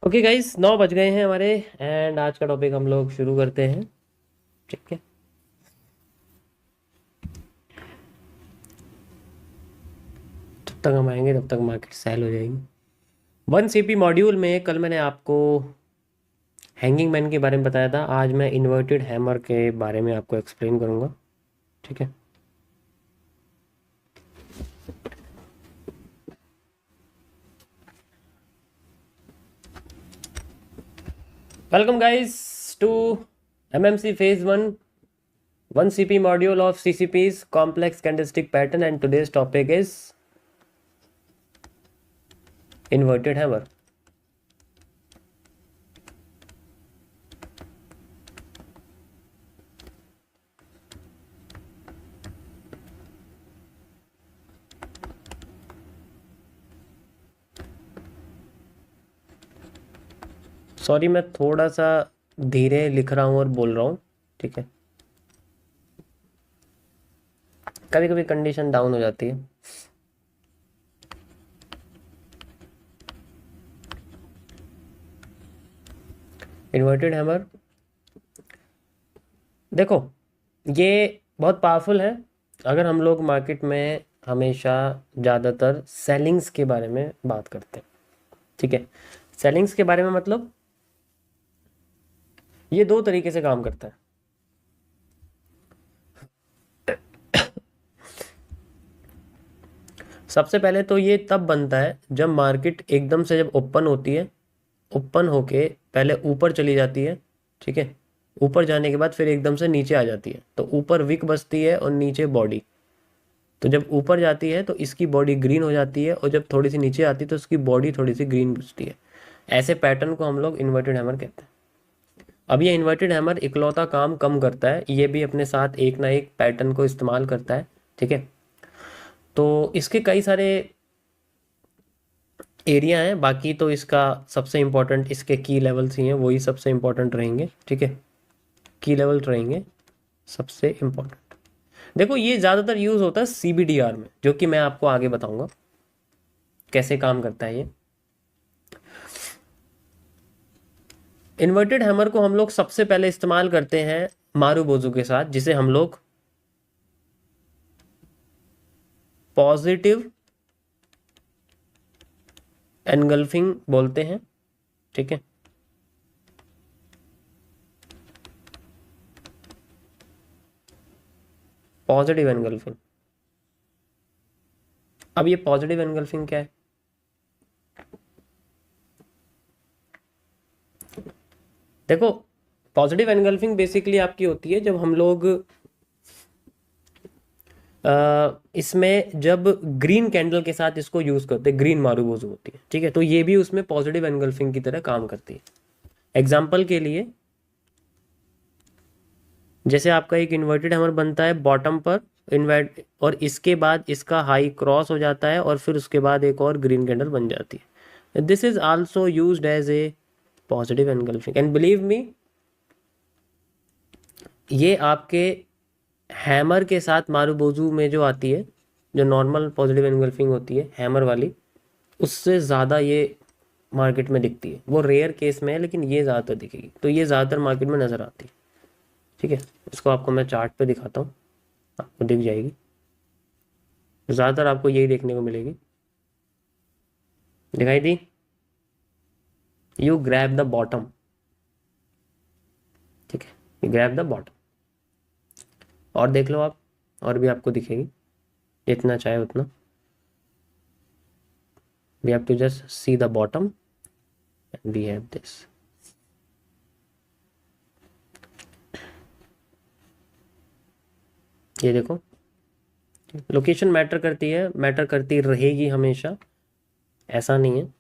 Okay guys, 9 बज गए हैं हमारे। एंड आज का टॉपिक हम लोग शुरू करते हैं। ठीक है। जब तक हम आएंगे तब तक मार्केट सेल हो जाएगी। 1 CP मॉड्यूल में कल मैंने आपको हैंगिंग मैन के बारे में बताया था। आज मैं इन्वर्टेड हैमर के बारे में आपको एक्सप्लेन करूंगा। ठीक है। Welcome guys to MMC phase 1 1 CP module of CCP's complex candlestick pattern, and today's topic is inverted hammer. Sorry, मैं थोड़ा सा धीरे लिख रहा हूँ और बोल रहा हूँ। ठीक है। कभी कभी कंडीशन डाउन हो जाती है। इन्वर्टेड हैमर, देखो, ये बहुत पावरफुल है। अगर हम लोग मार्केट में हमेशा ज़्यादातर सेलिंग्स के बारे में बात करते हैं। ठीक है। सेलिंग्स के बारे में मतलब ये दो तरीके से काम करता है। सबसे पहले तो ये तब बनता है जब मार्केट एकदम से जब ओपन होती है, ओपन होके पहले ऊपर चली जाती है। ठीक है। ऊपर जाने के बाद फिर एकदम से नीचे आ जाती है, तो ऊपर विक बसती है और नीचे बॉडी। तो जब ऊपर जाती है तो इसकी बॉडी ग्रीन हो जाती है, और जब थोड़ी सी नीचे आती है तो इसकी बॉडी थोड़ी सी ग्रीन बचती है। ऐसे पैटर्न को हम लोग इन्वर्टेड हैमर कहते हैं। अब ये इन्वर्टेड हैमर इकलौता काम कम करता है, ये भी अपने साथ एक ना एक पैटर्न को इस्तेमाल करता है। ठीक है। तो इसके कई सारे एरिया हैं, बाकी तो इसका सबसे इम्पोर्टेंट इसके की लेवल्स ही हैं, वही सबसे इम्पोर्टेंट रहेंगे। ठीक है। की लेवल रहेंगे सबसे इम्पोर्टेंट। देखो, ये ज़्यादातर यूज़ होता है CBDR में, जो कि मैं आपको आगे बताऊंगा कैसे काम करता है ये। इन्वर्टेड हैमर को हम लोग सबसे पहले इस्तेमाल करते हैं मारूबोजू के साथ, जिसे हम लोग पॉजिटिव एनगल्फिंग बोलते हैं। ठीक है। Positive engulfing. अब ये पॉजिटिव एनगल्फिंग क्या है? देखो, पॉजिटिव एनगल्फिंग बेसिकली आपकी होती है जब हम लोग इसमें जब ग्रीन कैंडल के साथ इसको यूज करते हैं, ग्रीन मारूबोजू होती है। ठीक है। तो ये भी उसमें पॉजिटिव एनगल्फिंग की तरह काम करती है। एग्जाम्पल के लिए, जैसे आपका एक इन्वर्टेड हैमर बनता है बॉटम पर इन्वर्ट, और इसके बाद इसका हाई क्रॉस हो जाता है, और फिर उसके बाद एक और ग्रीन कैंडल बन जाती है। This is also used as a positive engulfing, and believe me, ये आपके हैमर के साथ मारूबोजू में जो आती है, जो नॉर्मल पॉजिटिव एनगल्फिंग होती है हैमर वाली, उससे ज़्यादा ये मार्केट में दिखती है। वो रेयर केस में है, लेकिन ये ज़्यादातर दिखेगी, तो ये ज़्यादातर मार्केट में नज़र आती है। ठीक है। इसको आपको मैं चार्ट पे दिखाता हूँ, आपको दिख जाएगी। ज़्यादातर आपको यही देखने को मिलेगी। दिखाई दी? You grab the bottom. ठीक है। यू ग्रैब द बॉटम, और देख लो आप, और भी आपको दिखेगी, जितना चाहे उतना। We have to just see the bottom, and we have this. ये देखो, लोकेशन मैटर करती है, मैटर करती रहेगी हमेशा, ऐसा नहीं है।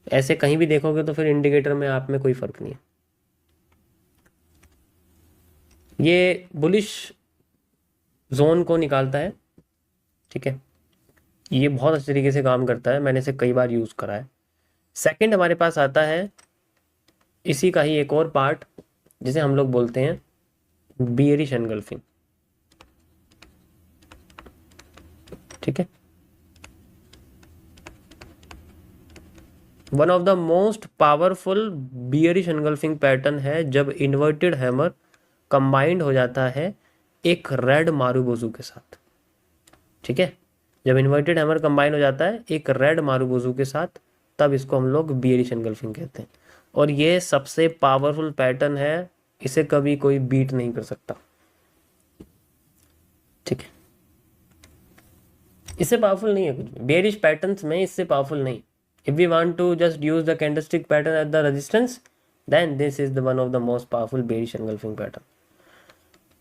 ऐसे कहीं भी देखोगे तो फिर इंडिकेटर में आप में कोई फर्क नहीं है। ये बुलिश जोन को निकालता है। ठीक है। ये बहुत अच्छे तरीके से काम करता है, मैंने इसे कई बार यूज करा है। सेकंड हमारे पास आता है इसी का ही एक और पार्ट, जिसे हम लोग बोलते हैं बियरिश एनगल्फिंग। ठीक है। One of the most powerful bearish engulfing pattern है जब इन्वर्टेड हैमर कंबाइंड हो जाता है एक रेड मारुबोजू के साथ। ठीक है, जब इन्वर्टेड हैमर कंबाइन हो जाता है एक रेड मारुबोजू के साथ, तब इसको हम लोग बियरिश एनगल्फिंग कहते हैं। और ये सबसे पावरफुल पैटर्न है, इसे कभी कोई बीट नहीं कर सकता। ठीक है, इससे पावरफुल नहीं है कुछ भी बेयरिश पैटर्न्स में, इससे पावरफुल नहीं। If we want to just use the candlestick pattern at the resistance, then this is the one of the most powerful bearish engulfing pattern.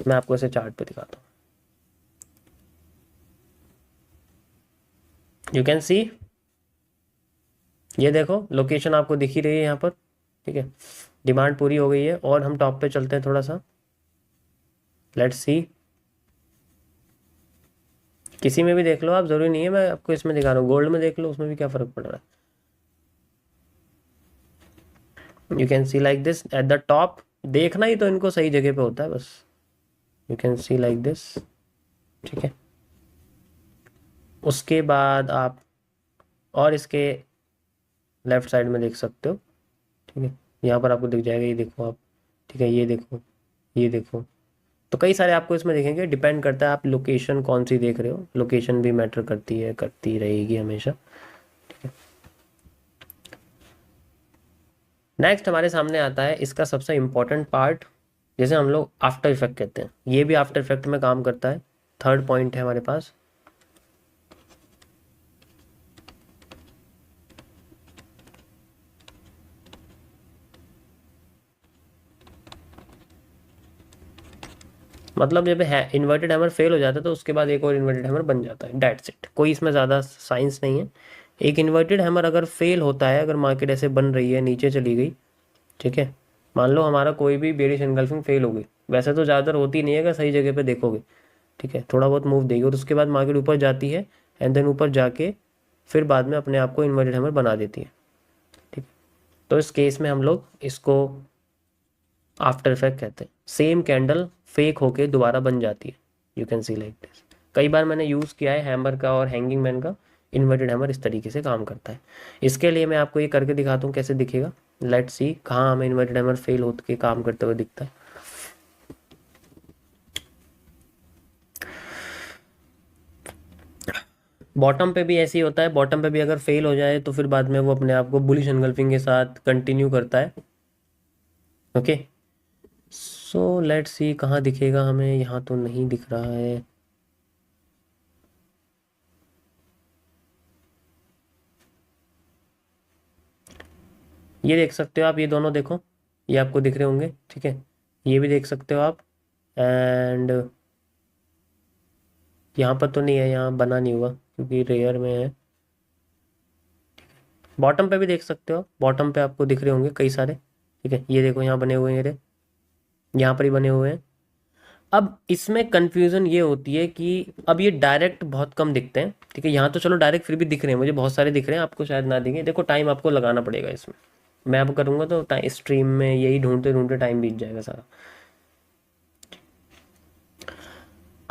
मैं आपको इसे चार्ट पे दिखाता हूँ। यू कैन सी, ये देखो लोकेशन आपको दिख ही रही है यहाँ पर। ठीक है, डिमांड पूरी हो गई है और हम टॉप पे चलते हैं थोड़ा सा। लेट्स सी, किसी में भी देख लो आप, जरूरी नहीं है मैं आपको इसमें दिखा रहा हूँ, गोल्ड में देख लो, उसमें भी क्या फर्क पड़ रहा है। You can see like this at the top, देखना ही तो इनको सही जगह पे होता है बस। You can see like this. ठीक है, उसके बाद आप और इसके लेफ्ट साइड में देख सकते हो। ठीक है, यहाँ पर आपको दिख जाएगा, ये देखो आप। ठीक है, ये देखो, ये देखो। तो कई सारे आपको इसमें देखेंगे, डिपेंड करता है आप लोकेशन कौन सी देख रहे हो, लोकेशन भी मैटर करती है, करती रहेगी हमेशा। ठीक है, नेक्स्ट हमारे सामने आता है इसका सबसे इम्पोर्टेंट पार्ट, जैसे हम लोग आफ्टर इफेक्ट कहते हैं, ये भी आफ्टर इफेक्ट में काम करता है। थर्ड पॉइंट है हमारे पास, मतलब जब है इन्वर्टेड हैमर फेल हो जाता है तो उसके बाद एक और इन्वर्टेड हैमर बन जाता है, डेट्स इट। कोई इसमें ज़्यादा साइंस नहीं है। एक इन्वर्टेड हैमर अगर फेल होता है, अगर मार्केट ऐसे बन रही है, नीचे चली गई, ठीक है, मान लो हमारा कोई भी बेरिश एनगल्फिंग फेल हो गई, वैसे तो ज़्यादातर होती नहीं है अगर सही जगह पे देखोगे। ठीक है, थोड़ा बहुत मूव देगी और उसके बाद मार्केट ऊपर जाती है, एंड देन ऊपर जाके फिर बाद में अपने आप को इन्वर्टेड हैमर बना देती है। ठीक, तो इस केस में हम लोग इसको आफ्टर इफेक्ट कहते हैं। सेम कैंडल फेक होके दोबारा बन जाती है, you can see like this. कई बार मैंने यूज़ किया है हैमर का और हैंगिंग मैन का। इन्वर्टेड हैमर इस तरीके से काम करता है। इसके लिए मैं आपको ये करके दिखाता हूँ कैसे दिखेगा। लेट्स सी कहाँ हमें इन्वर्टेड हैमर फेल होकर के काम करते हुए दिखता है। बॉटम पे भी ऐसे ही होता है, बॉटम पे भी अगर फेल हो जाए तो फिर बाद में वो अपने आप को बुलिश एनगल्फिंग के साथ कंटिन्यू करता है। ओके, सो लेट्स सी कहाँ दिखेगा हमें, यहाँ तो नहीं दिख रहा है। ये देख सकते हो आप, ये दोनों देखो, ये आपको दिख रहे होंगे। ठीक है, ये भी देख सकते हो आप, एंड यहाँ पर तो नहीं है, यहाँ बना नहीं हुआ क्योंकि रेयर में है। बॉटम पे भी देख सकते हो, बॉटम पे आपको दिख रहे होंगे कई सारे। ठीक है, ये देखो यहाँ बने हुए हैं, ये यहाँ पर ही बने हुए हैं। अब इसमें कंफ्यूजन ये होती है कि अब ये डायरेक्ट बहुत कम दिखते हैं। ठीक है, यहाँ तो चलो डायरेक्ट फिर भी दिख रहे हैं, मुझे बहुत सारे दिख रहे हैं, आपको शायद ना दिखे। देखो टाइम आपको लगाना पड़ेगा इसमें, मैं अब करूँगा तो स्ट्रीम में यही ढूंढते ढूंढते टाइम बीत जाएगा सारा।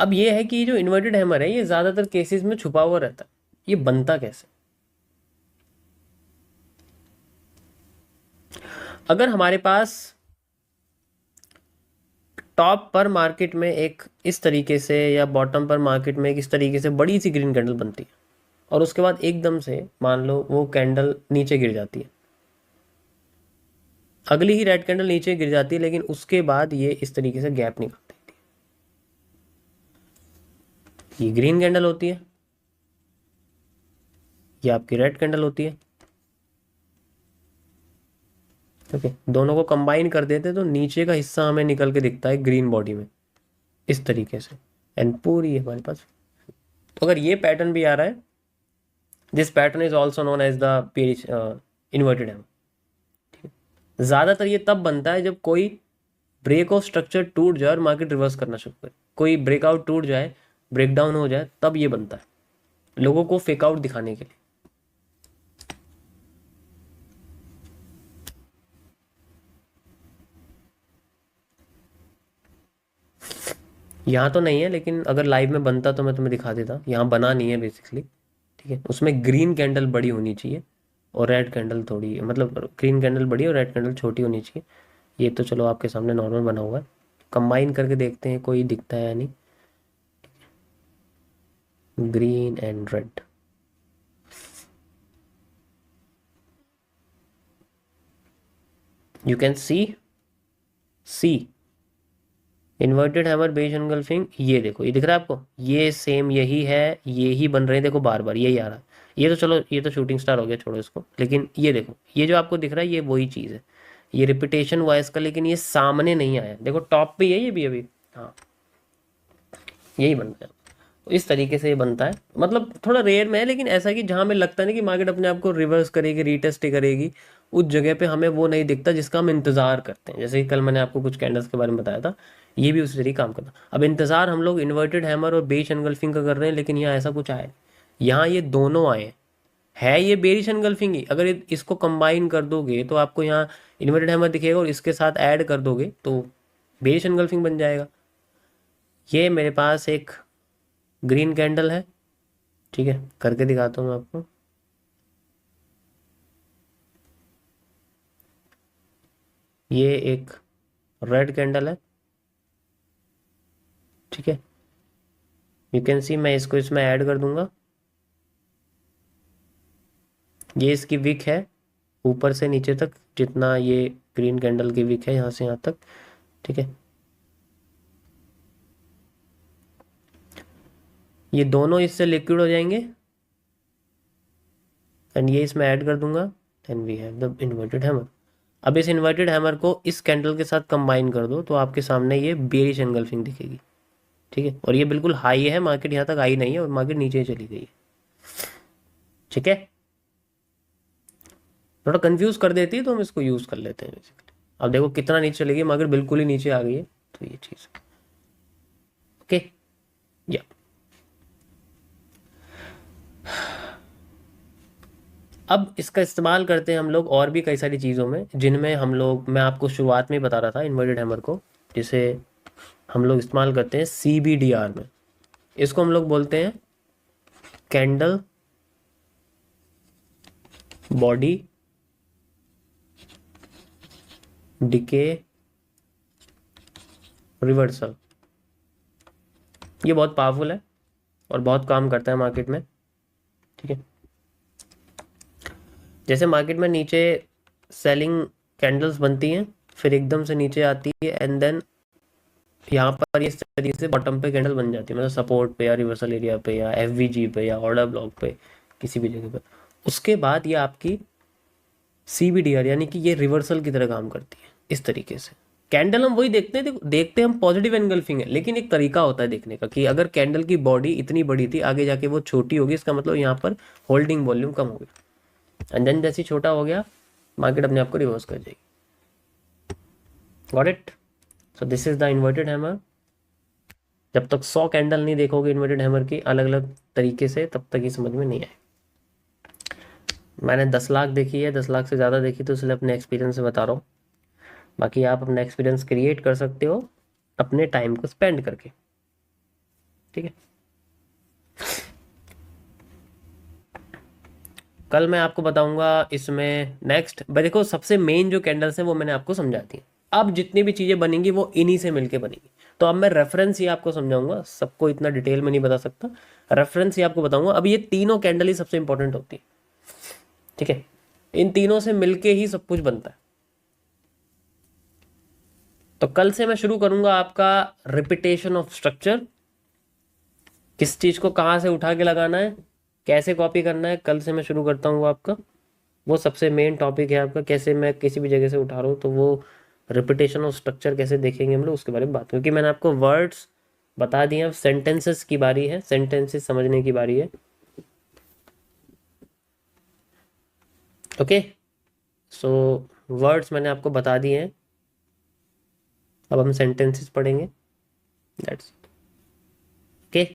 अब ये है कि जो इन्वर्टेड हैमर है ये ज़्यादातर केसेस में छुपा हुआ रहता है। ये बनता कैसे? अगर हमारे पास टॉप पर मार्केट में एक इस तरीके से या बॉटम पर मार्केट में एक इस तरीके से बड़ी सी ग्रीन कैंडल बनती है और उसके बाद एकदम से मान लो वो कैंडल नीचे गिर जाती है, अगली ही रेड कैंडल नीचे गिर जाती है, लेकिन उसके बाद ये इस तरीके से गैप निकाल देती है। ये ग्रीन कैंडल होती है, ये आपकी रेड कैंडल होती है। ओके, दोनों को कंबाइन कर देते तो नीचे का हिस्सा हमें निकल के दिखता है ग्रीन बॉडी में इस तरीके से, एंड पूरी हमारे पास। तो अगर ये पैटर्न भी आ रहा है, this pattern is also known as the bearish inverted hammer. ज़्यादातर ये तब बनता है जब कोई ब्रेक ऑफ स्ट्रक्चर टूट जाए और मार्केट रिवर्स करना शुरू करे, कोई ब्रेकआउट टूट जाए, ब्रेकडाउन हो जाए, तब ये बनता है लोगों को फेक आउट दिखाने के लिए। यहाँ तो नहीं है, लेकिन अगर लाइव में बनता तो मैं तुम्हें दिखा देता। यहाँ बना नहीं है बेसिकली। ठीक है, उसमें ग्रीन कैंडल बड़ी होनी चाहिए और रेड कैंडल थोड़ी, मतलब ग्रीन कैंडल बड़ी और रेड कैंडल छोटी होनी चाहिए। ये तो चलो आपके सामने नॉर्मल बना हुआ है, कंबाइन करके देखते हैं कोई दिखता है या नहीं। Green and red, you can see inverted hammer base engulfing. ये देखो, ये दिख रहा है आपको, ये सेम यही है, ये ही बन रहे हैं, देखो बार बार यही आ रहा है। ये तो चलो, ये तो शूटिंग स्टार हो गया, छोड़ो इसको, लेकिन ये देखो, ये जो आपको दिख रहा है ये वही चीज़ है, ये रिपीटेशन हुआ है इसका, लेकिन ये सामने नहीं आया। देखो टॉप पे है ये भी अभी, हाँ यही बन रहा है। तो इस तरीके से ये बनता है, मतलब थोड़ा रेयर में है, लेकिन ऐसा कि जहाँ हमें लगता है ना कि मार्केट अपने आप को रिवर्स करेगी, रीटेस्ट करेगी, उस जगह पे हमें वो नहीं दिखता जिसका हम इंतजार करते हैं। जैसे कि कल मैंने आपको कुछ कैंडल्स के बारे में बताया था, ये भी उसी तरीके काम करता। अब इंतजार हम लोग इन्वर्टेड हैमर और बेरिश एनगल्फिंग का कर रहे हैं, लेकिन यहाँ ऐसा कुछ आया, यहाँ ये दोनों आए है, ये बेरिश एनगल्फिंग ही। अगर इसको कंबाइन कर दोगे तो आपको यहाँ इन्वर्टेड हैमर दिखेगा, और इसके साथ ऐड कर दोगे तो बेरिश एनगल्फिंग बन जाएगा। ये मेरे पास एक ग्रीन कैंडल है, ठीक है, करके दिखाता हूँ मैं आपको। ये एक रेड कैंडल है, ठीक है, यू कैन सी। मैं इसको इसमें ऐड कर दूंगा। ये इसकी विक है, ऊपर से नीचे तक जितना ये ग्रीन कैंडल की विक है, यहाँ से यहाँ तक, ठीक है। ये दोनों इससे लिक्विड हो जाएंगे, एंड ये इसमें ऐड कर दूंगा, and we have the inverted hammer. अब इस इन्वर्टेड हैमर को इस कैंडल के साथ कंबाइन कर दो तो आपके सामने ये बेरिश एनगल्फिंग दिखेगी, ठीक है। और ये बिल्कुल हाई है, मार्केट यहाँ तक आई नहीं है और मार्केट नीचे चली गई है, ठीक है। थोड़ा कंफ्यूज कर देती है तो हम इसको यूज कर लेते हैं बेसिकली। अब देखो कितना नीचे चली गई, मार्केट बिल्कुल ही नीचे आ गई है, तो ये चीज, ओके, या अब इसका इस्तेमाल करते हैं हम लोग और भी कई सारी चीज़ों में, जिनमें हम लोग, मैं आपको शुरुआत में ही बता रहा था इन्वर्टेड हैमर को, जिसे हम लोग इस्तेमाल करते हैं CBDR में। इसको हम लोग बोलते हैं कैंडल बॉडी डिके रिवर्सल। ये बहुत पावरफुल है और बहुत काम करता है मार्केट में, ठीक है। जैसे मार्केट में नीचे सेलिंग कैंडल्स बनती हैं, फिर एकदम से नीचे आती है, एंड देन यहाँ पर इस तरीके से बॉटम पे कैंडल बन जाती है, मतलब सपोर्ट पे या रिवर्सल एरिया पे या FVG पे या ऑर्डर ब्लॉक पे, किसी भी जगह पे। उसके बाद ये आपकी CBDR, यानी कि ये रिवर्सल की तरह काम करती है इस तरीके से। कैंडल हम वही देखते हैं, देखते हैं हम पॉजिटिव एनगल्फिंग है, लेकिन एक तरीका होता है देखने का कि अगर कैंडल की बॉडी इतनी बड़ी थी, आगे जाके वो छोटी होगी, इसका मतलब यहाँ पर होल्डिंग वॉल्यूम कम हो गया, एंड देन जैसे छोटा हो गया मार्केट अपने आप को रिवर्स कर जाएगी। Got it? So this is the inverted hammer. जब तक 100 कैंडल नहीं देखोगे इन्वर्टेड हैमर की अलग अलग तरीके से, तब तक ये समझ में नहीं आए। मैंने 10 लाख देखी है, 10 लाख से ज़्यादा देखी, तो इसलिए अपने एक्सपीरियंस से बता रहा हूँ। बाकी आप अपना एक्सपीरियंस क्रिएट कर सकते हो अपने टाइम को स्पेंड करके, ठीक है। कल मैं आपको बताऊंगा इसमें नेक्स्ट। देखो सबसे मेन जो कैंडल्स हैं वो मैंने आपको समझा दी। अब जितनी भी चीज़ें बनेंगी वो इन्हीं से मिलके बनेंगी। तो अब मैं रेफरेंस ही आपको समझाऊंगा, सबको इतना डिटेल में नहीं बता सकता, रेफरेंस ही आपको बताऊंगा। अब ये तीनों कैंडल ही सबसे इंपॉर्टेंट होती है, ठीक है। इन तीनों से मिलके ही सब कुछ बनता है। तो कल से मैं शुरू करूंगा आपका रिपीटेशन ऑफ स्ट्रक्चर, किस चीज को कहाँ से उठा के लगाना है, कैसे कॉपी करना है, कल से मैं शुरू करता हूँ वो आपका। वो सबसे मेन टॉपिक है आपका, कैसे मैं किसी भी जगह से उठा रहा हूँ, तो वो रिपीटेशन ऑफ स्ट्रक्चर कैसे देखेंगे हम लोग, उसके बारे में बात, क्योंकि मैंने आपको वर्ड्स बता दिए। अब सेंटेंसेस की बारी है, सेंटेंसेस समझने की बारी है, ओके। सो वर्ड्स मैंने आपको बता दिए हैं, अब हम सेंटेंसेस पढ़ेंगे, दैट्स